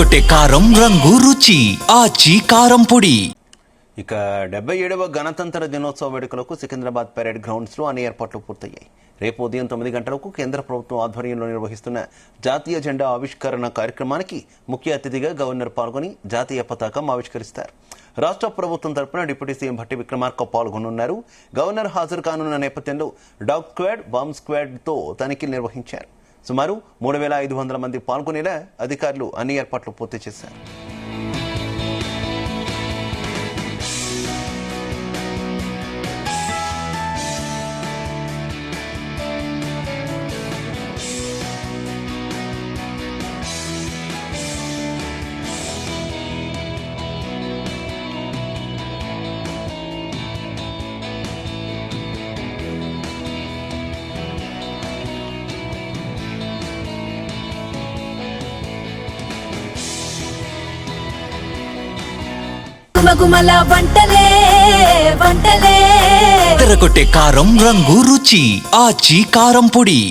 తెరకొట్టే కారం రంగు రుచి ఆచి కారం పొడి. ఇక 77వ గణతంత్ర దినోత్సవ వేడుకలకు సికింద్రాబాద్ పరేడ్ గ్రౌండ్స్ లో అన్ని ఏర్పాట్లు పూర్తయ్యాయి. రేపు ఉదయం 9 గంటలకు కేంద్ర ప్రభుత్వం ఆధ్వర్యంలో నిర్వహిస్తున్న జాతీయ జెండా ఆవిష్కరణ కార్యక్రమానికి ముఖ్య అతిథిగా గవర్నర్ పాల్గొని జాతీయ పతాకం ఆవిష్కరిస్తారు. రాష్ట్ర ప్రభుత్వం తరపున డిప్యూటీ సీఎం భట్టి విక్రమార్క పాల్గొనున్నారు. గవర్నర్ హాజరు కానున్న నేపథ్యంలో డాగ్ స్క్వాడ్, బాంబ్ స్క్వాడ్ తో తనిఖీలు నిర్వహించారు. సుమారు 3500 మంది పాల్గొనేలా అధికారులు అన్ని ఏర్పాట్లు పూర్తి చేశారు. గుమగుమల వంటలే వంటలే తెరకొట్టే కారం రంగు రుచి ఆచి కారం పొడి.